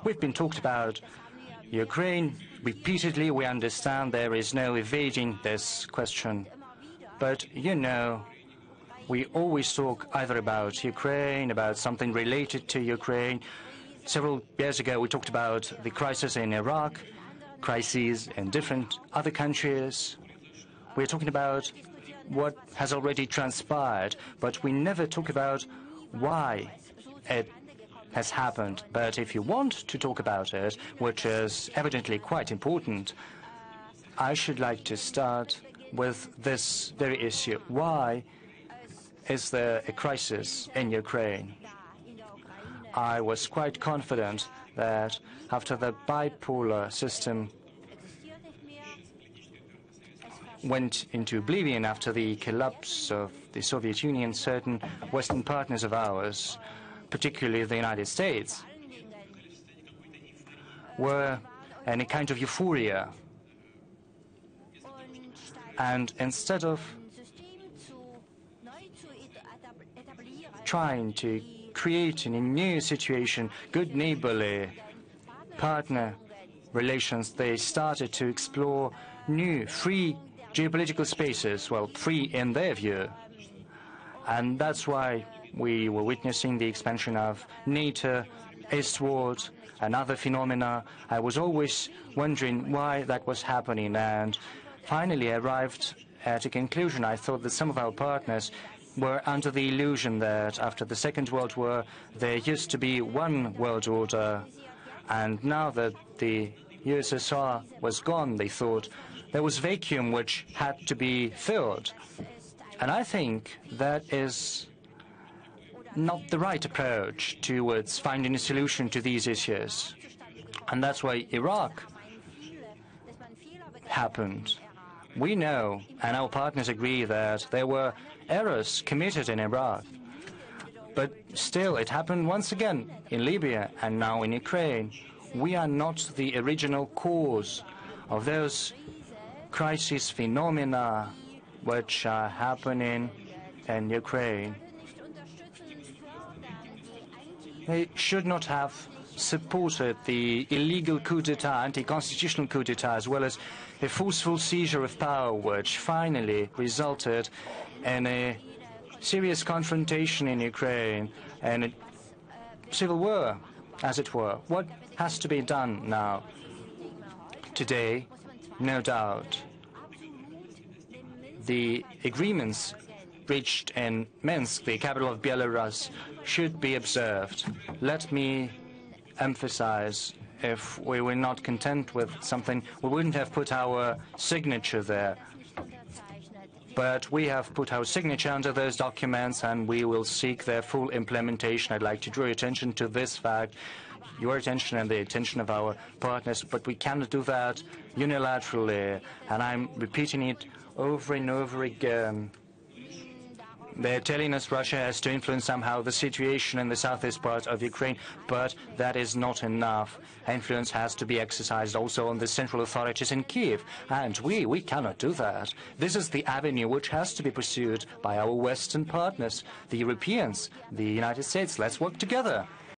We've been talked about Ukraine repeatedly. We understand there is no evading this question. But, you know, we always talk either about Ukraine, about something related to Ukraine. Several years ago, we talked about the crisis in Iraq, crises in different other countries. We're talking about what has already transpired, but we never talk about why it has happened. But if you want to talk about it, which is evidently quite important, I should like to start with this very issue. Why is there a crisis in Ukraine? I was quite confident that after the bipolar system went into oblivion after the collapse of the Soviet Union, certain Western partners of ours, particularly the United States, were in a kind of euphoria. And instead of trying to create in a new situation good neighborly partner relations, they started to explore new, free geopolitical spaces, well, free in their view. And that's why we were witnessing the expansion of NATO eastward and other phenomena. I was always wondering why that was happening, and finally arrived at a conclusion. I thought that some of our partners were under the illusion that after the Second World War there used to be one world order, and now that the USSR was gone, they thought there was vacuum which had to be filled. And I think that is not the right approach towards finding a solution to these issues. And that's why Iraq happened. We know, and our partners agree, that there were errors committed in Iraq. But still, it happened once again in Libya and now in Ukraine. We are not the original cause of those crisis phenomena which are happening in Ukraine. They should not have supported the illegal coup d'etat, anti-constitutional coup d'etat, as well as a forceful seizure of power, which finally resulted in a serious confrontation in Ukraine and a civil war, as it were. What has to be done now? Today, no doubt, the agreements reached in Minsk, the capital of Belarus, should be observed. Let me emphasize, if we were not content with something, we wouldn't have put our signature there. But we have put our signature under those documents, and we will seek their full implementation. I'd like to draw your attention to this fact, your attention and the attention of our partners, but we cannot do that unilaterally, and I'm repeating it over and over again. They're telling us Russia has to influence somehow the situation in the southeast part of Ukraine, but that is not enough. Influence has to be exercised also on the central authorities in Kyiv, and we cannot do that. This is the avenue which has to be pursued by our Western partners, the Europeans, the United States. Let's work together.